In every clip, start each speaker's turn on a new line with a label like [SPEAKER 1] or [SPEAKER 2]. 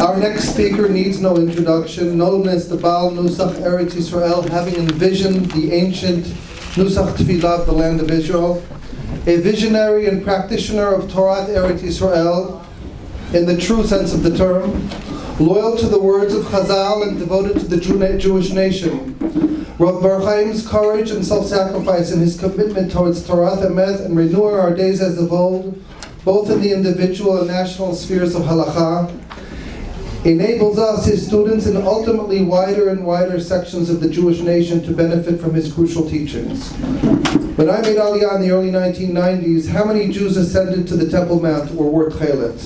[SPEAKER 1] Our next speaker needs no introduction, known as the Baal Nusach Eretz Yisrael, having envisioned the ancient Nusach Tefillah of the land of Israel, a visionary and practitioner of Torah Eretz Yisrael in the true sense of the term, loyal to the words of Chazal and devoted to the Jewish nation. Rabbi Bar-Hayim's courage and self-sacrifice in his commitment towards Torah Emet and renewing our days as of old, both in the individual and national spheres of halacha, enables us, his students, and ultimately wider and wider sections of the Jewish nation to benefit from his crucial teachings. When I made Aliyah in the early 1990s, how many Jews ascended to the Temple Mount or wore tchelet?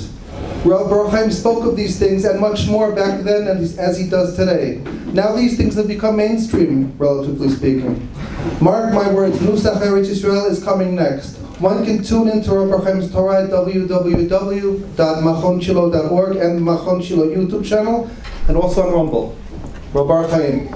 [SPEAKER 1] Rabbi Bar-Hayim spoke of these things and much more back then as he does today. Now these things have become mainstream, relatively speaking. Mark my words, Nusach Eretz Yisrael is coming next. One can tune into Rabbi Bar-Hayim's Torah at www.machonshilo.org and the Machon Shilo YouTube channel, and also on Rumble. Rabbi Bar-Hayim.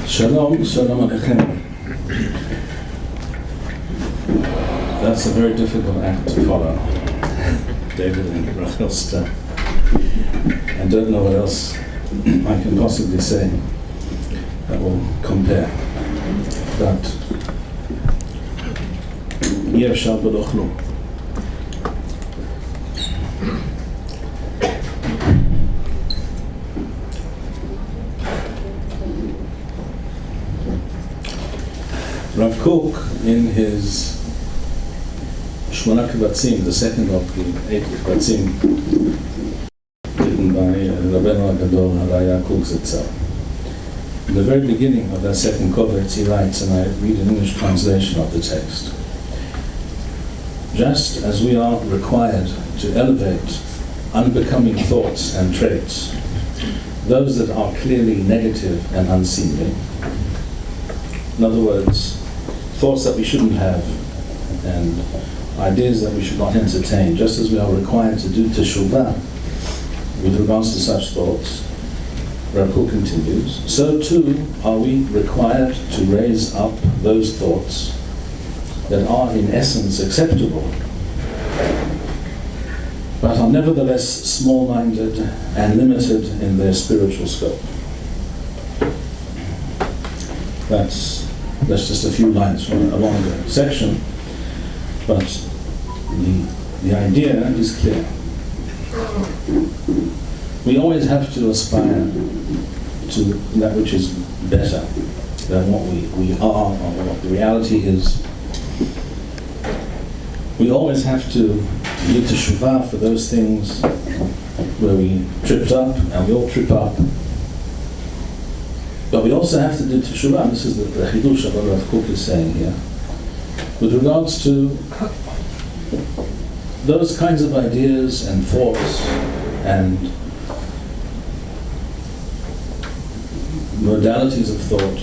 [SPEAKER 2] Shalom, shalom aleichem. That's a very difficult act to follow. David and Rachel stuff. I don't know what else I can possibly say that will compare. But Yev Shal B'Dochlu. Rav Kook, in his Shmona Kvatzim, the second of the 8 Kvatzim, written by Rabbeinu Agadol Haraya Kook Zitzel. In the very beginning of that second Kovetz, he writes, and I read an English translation of the text: just as we are required to elevate unbecoming thoughts and traits, those that are clearly negative and unseemly, in other words, thoughts that we shouldn't have and ideas that we should not entertain, just as we are required to do teshuvah with regards to such thoughts, Rav Kook continues, so too are we required to raise up those thoughts that are in essence acceptable, but are nevertheless small-minded and limited in their spiritual scope. That's just a few lines from a longer section, but the idea is clear. We always have to aspire to that which is better than what we are or what the reality is. We always have to do teshuvah for those things where we tripped up, and we all trip up. But we also have to do teshuvah, and this is the chidush of what Rav Kook is saying here, with regards to those kinds of ideas and thoughts and modalities of thought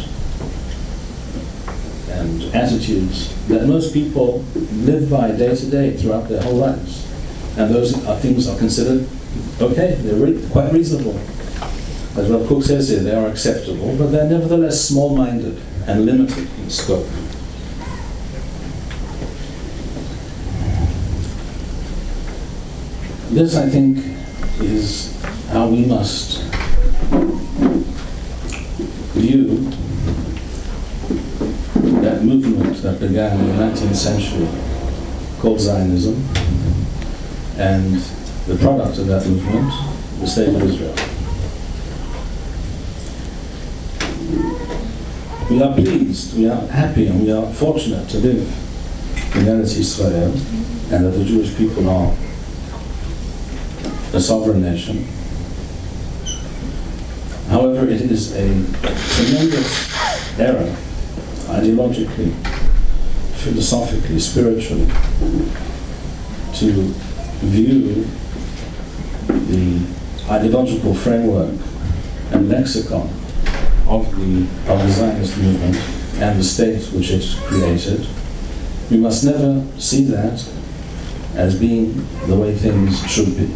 [SPEAKER 2] and attitudes that most people live by day to day throughout their whole lives. And those things are considered okay, they're quite reasonable. As Rav Kook says here, they are acceptable, but they're nevertheless small-minded and limited in scope. This, I think, is how we must view that movement that began in the 19th century called Zionism, and the product of that movement, the State of Israel. We are pleased, we are happy, and we are fortunate to live in Eretz Yisrael, and that the Jewish people are a sovereign nation. However, it is a tremendous error, ideologically, philosophically, spiritually, to view the ideological framework and lexicon of the Zionist movement and the state which it created, we must never see that as being the way things should be.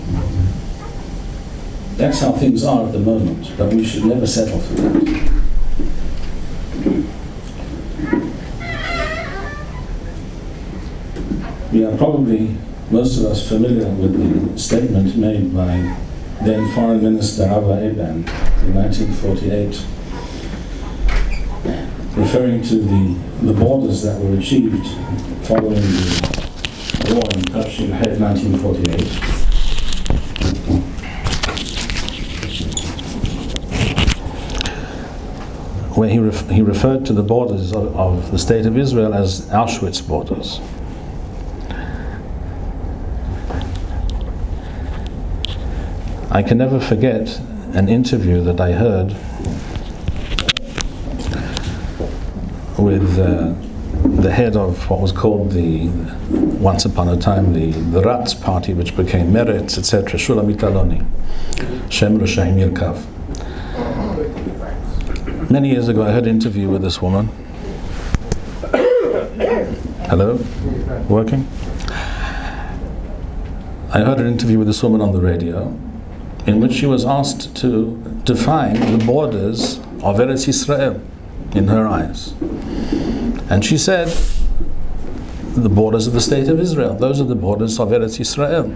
[SPEAKER 2] That's how things are at the moment, but we should never settle for that. We are probably, most of us, familiar with the statement made by then Foreign Minister Rabbi David in 1948, referring to the borders that were achieved following the war in Seudat Hodaya 1948. Where he referred to the borders of the State of Israel as Auschwitz borders. I can never forget an interview that I heard with the head of what was called once upon a time, the Ratz party, which became Meretz, etc., Shulamit Aloni, Shem Rishayim Yirkav. Many years ago, I heard an interview with this woman. Hello? Working? I heard an interview with this woman on the radio in which she was asked to define the borders of Eretz Yisrael in her eyes. And she said, the borders of the State of Israel, those are the borders of Eretz Yisrael.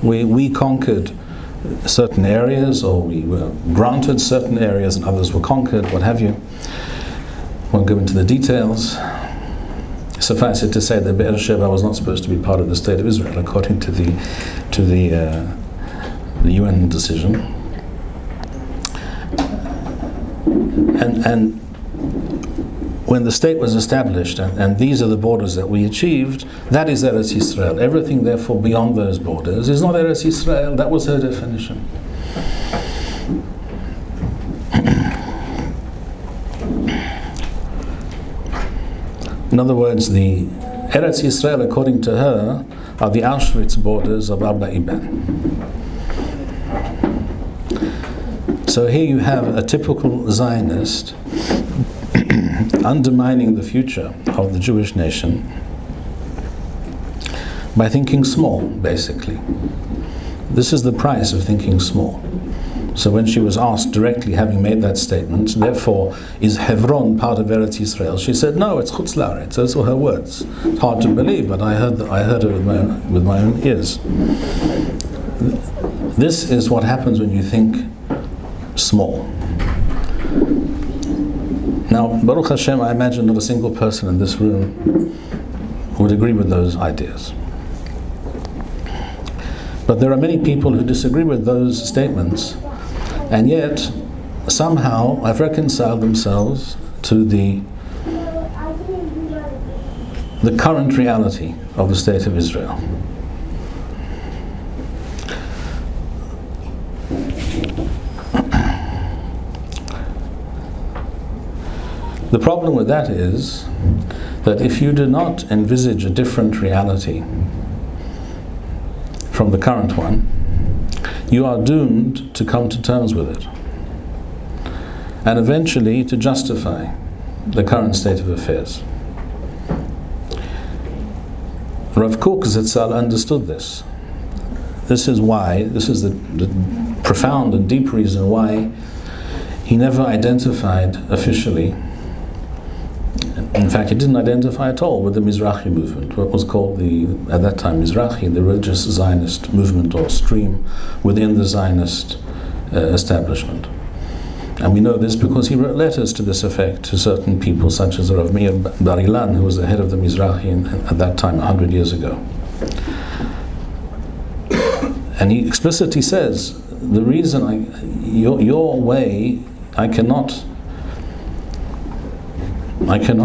[SPEAKER 2] We conquered certain areas, or we were granted certain areas and others were conquered, what have you. Won't go into the details. Suffice it to say that Be'er-Sheva was not supposed to be part of the State of Israel according to the UN decision. And when the state was established, and these are the borders that we achieved, that is Eretz Yisrael. Everything, therefore, beyond those borders is not Eretz Yisrael. That was her definition. In other words, the Eretz Yisrael, according to her, are the Auschwitz borders of Abba Iban. So here you have a typical Zionist undermining the future of the Jewish nation by thinking small, basically. This is the price of thinking small. So when she was asked directly, having made that statement, therefore, is Hebron part of Eretz Yisrael? She said, no, it's Chutz La'aretz. Those were her words. It's hard to believe, but I heard it with my own ears. This is what happens when you think small. Now, Baruch Hashem, I imagine not a single person in this room would agree with those ideas. But there are many people who disagree with those statements, and yet somehow have reconciled themselves to the current reality of the State of Israel. The problem with that is that if you do not envisage a different reality from the current one, you are doomed to come to terms with it and eventually to justify the current state of affairs. Rav Kook Zitzal understood this. This is the profound and deep reason why he never identified officially. In fact, he didn't identify at all with the Mizrahi movement, what was called at that time Mizrahi, the religious Zionist movement or stream within the Zionist establishment. And we know this because he wrote letters to this effect to certain people, such as Rav Meir Bar Ilan, who was the head of the Mizrahi at that time, 100 years ago. And he explicitly says, the reason your way, I cannot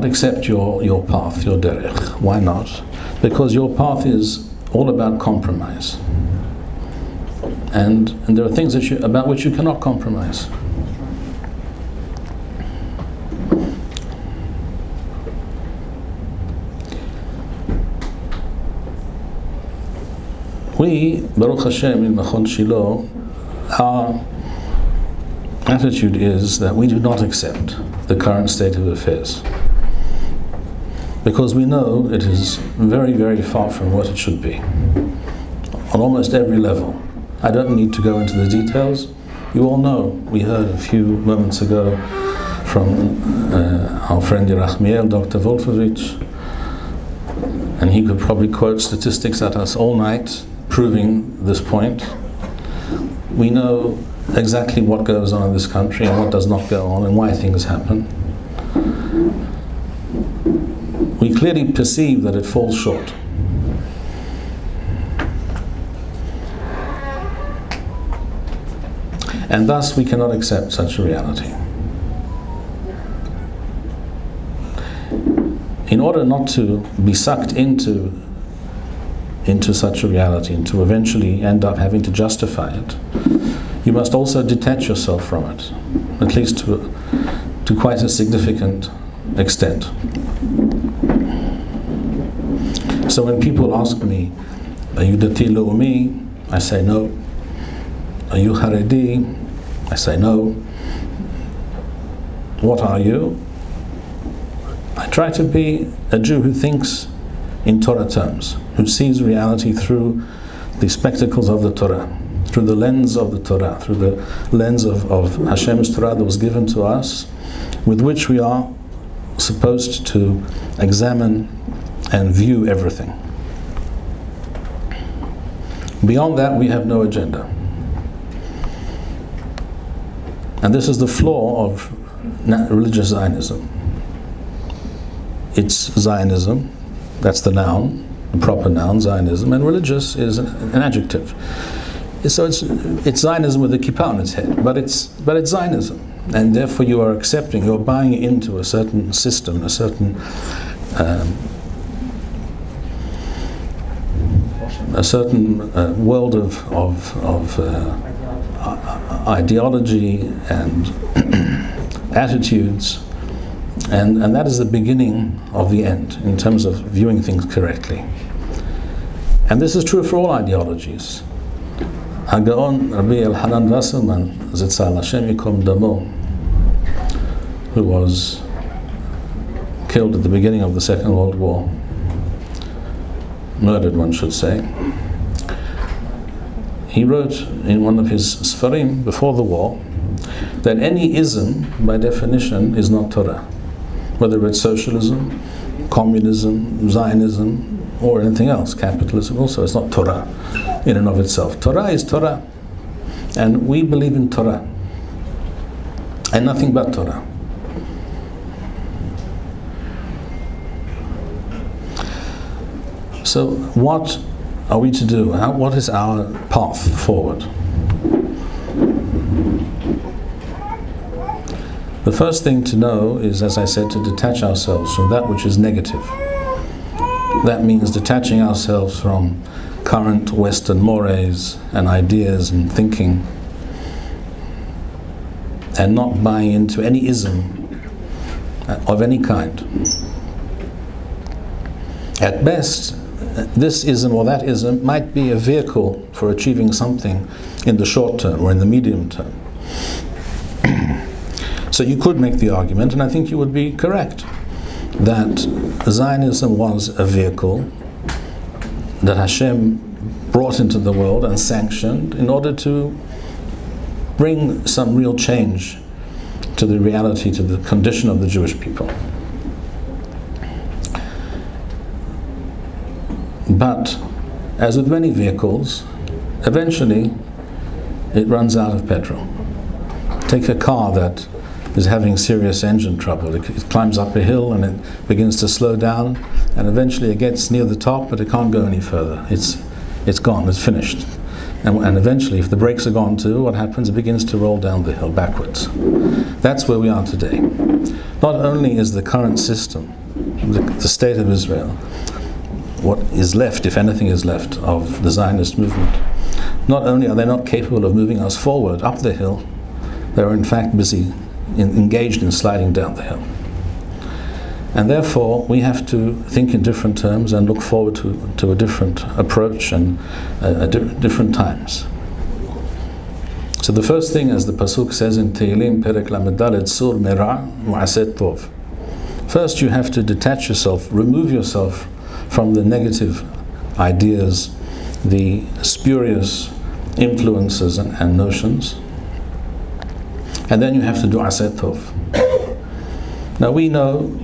[SPEAKER 2] accept your path, your derech. Why not? Because your path is all about compromise. And there are things about which you cannot compromise. We, Baruch Hashem, in Machon Shilo, are attitude is that we do not accept the current state of affairs, because we know it is very, very far from what it should be on almost every level. I don't need to go into the details. You all know, we heard a few moments ago from our friend Yerachmiel, Dr. Wolfowitz, and he could probably quote statistics at us all night proving this point. We know exactly what goes on in this country and what does not go on and why things happen. We clearly perceive that it falls short. And thus we cannot accept such a reality. In order not to be sucked into such a reality and to eventually end up having to justify it, you must also detach yourself from it, at least to quite a significant extent. So when people ask me, are you Dati Leumi? I say no. Are you Haredi? I say no. What are you? I try to be a Jew who thinks in Torah terms, who sees reality through the spectacles of the Torah, through the lens of the Torah, through the lens of Hashem's Torah that was given to us, with which we are supposed to examine and view everything. Beyond that, we have no agenda. And this is the flaw of religious Zionism. It's Zionism, that's the noun, the proper noun, Zionism, and religious is an adjective. So it's Zionism with a kippah on its head, but it's Zionism, and therefore you are accepting, you're buying into a certain system, a certain world of ideology and attitudes, and that is the beginning of the end in terms of viewing things correctly. And this is true for all ideologies. Hagaon Rabbi Elhanan Wasserman Zitzal Hashem Yikom Damo, who was killed at the beginning of the Second World War, murdered one should say, he wrote in one of his Sfarim before the war that any ism by definition is not Torah, whether it's socialism, communism, Zionism, or anything else, capitalism also, it's not Torah in and of itself. Torah is Torah, and we believe in Torah and nothing but Torah. So what are we to do? What is our path forward? The first thing to know is, as I said, to detach ourselves from that which is negative. That means detaching ourselves from current Western mores and ideas and thinking, and not buying into any ism of any kind. At best, this ism or that ism might be a vehicle for achieving something in the short term or in the medium term. So you could make the argument, and I think you would be correct, that Zionism was a vehicle that Hashem brought into the world and sanctioned in order to bring some real change to the reality, to the condition of the Jewish people. But, as with many vehicles, eventually it runs out of petrol. Take a car that is having serious engine trouble. It climbs up a hill and it begins to slow down, and eventually it gets near the top, but it can't go any further. It's gone, it's finished. And eventually, if the brakes are gone too, what happens? It begins to roll down the hill backwards. That's where we are today. Not only is the current system, the state of Israel, what is left, if anything is left, of the Zionist movement, not only are they not capable of moving us forward up the hill, they're in fact busy, engaged in sliding down the hill. And therefore, we have to think in different terms and look forward to a different approach and different times. So the first thing, as the Pasuk says in Tehillim, Perek Lamed Sur Mera Mu'aset Tov. First you have to detach yourself, remove yourself from the negative ideas, the spurious influences and notions. And then you have to do Aset Tov. Now we know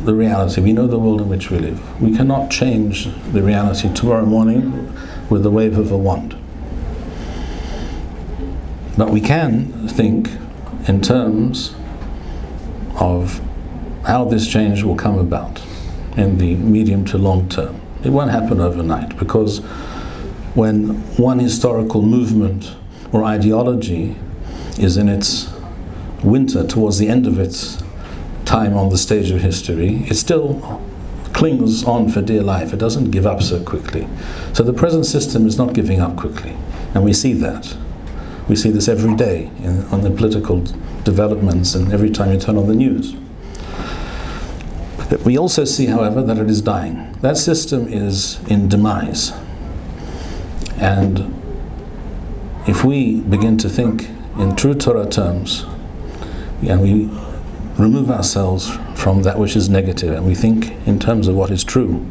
[SPEAKER 2] the reality, we know the world in which we live. We cannot change the reality tomorrow morning with the wave of a wand. But we can think in terms of how this change will come about in the medium to long term. It won't happen overnight, because when one historical movement or ideology is in its winter, towards the end of its time on the stage of history, it still clings on for dear life. It doesn't give up so quickly. So the present system is not giving up quickly, and we see that. We see this every day on the political developments and every time you turn on the news. But we also see, however, that it is dying. That system is in demise. And if we begin to think in true Torah terms, and we remove ourselves from that which is negative, and we think in terms of what is true,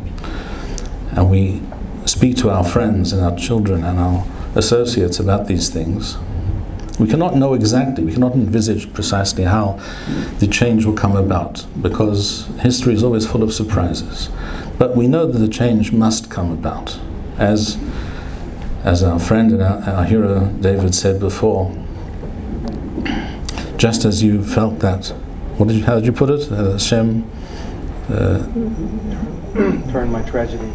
[SPEAKER 2] and we speak to our friends and our children and our associates about these things, we cannot know exactly, we cannot envisage precisely how the change will come about, because history is always full of surprises. But we know that the change must come about. As our friend and our hero David said before, just as you felt that, how did you put it? Hashem
[SPEAKER 3] turn my tragedy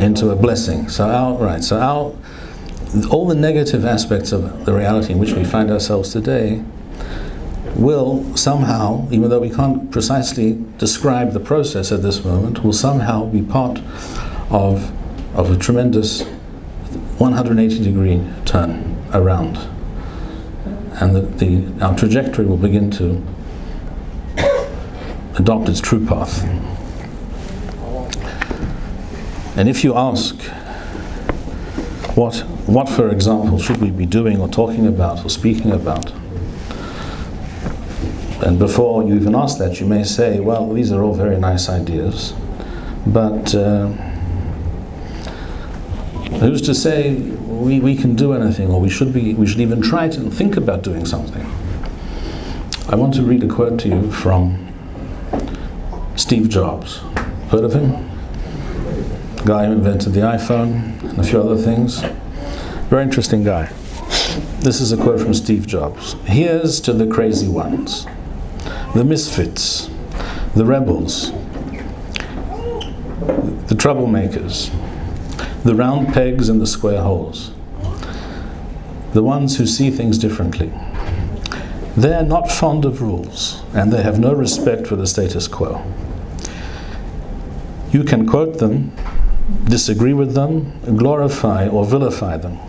[SPEAKER 2] into a blessing. So all the negative aspects of the reality in which we find ourselves today will somehow, even though we can't precisely describe the process at this moment, will somehow be part of a tremendous 180-degree turn around. And our trajectory will begin to adopt its true path. And if you ask, what, for example, should we be doing or talking about or speaking about? And before you even ask that, you may say, well, these are all very nice ideas, but who's to say we can do anything, or we should even try to think about doing something? I want to read a quote to you from Steve Jobs. Heard of him? The guy who invented the iPhone and a few other things. Very interesting guy. This is a quote from Steve Jobs. Here's to the crazy ones, the misfits, the rebels, the troublemakers, the round pegs in the square holes, the ones who see things differently. They're not fond of rules, and they have no respect for the status quo. You can quote them, disagree with them, glorify or vilify them.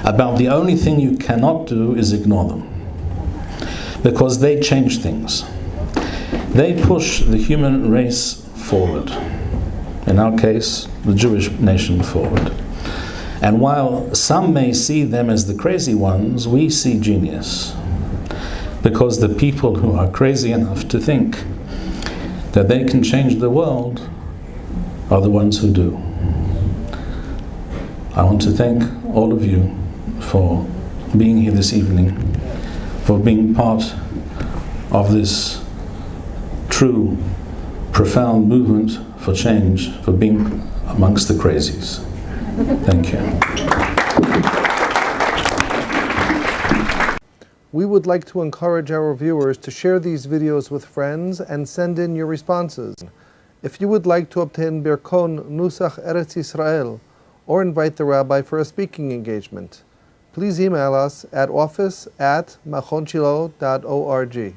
[SPEAKER 2] About the only thing you cannot do is ignore them, because they change things. They push the human race forward. In our case, the Jewish nation forward. And while some may see them as the crazy ones, we see genius. Because the people who are crazy enough to think that they can change the world are the ones who do. I want to thank all of you for being here this evening, for being part of this true, profound movement for change, for being amongst the crazies. Thank you.
[SPEAKER 1] We would like to encourage our viewers to share these videos with friends and send in your responses. If you would like to obtain Birkon Nusach Eretz Yisrael or invite the rabbi for a speaking engagement, please email us at office@machonshilo.org.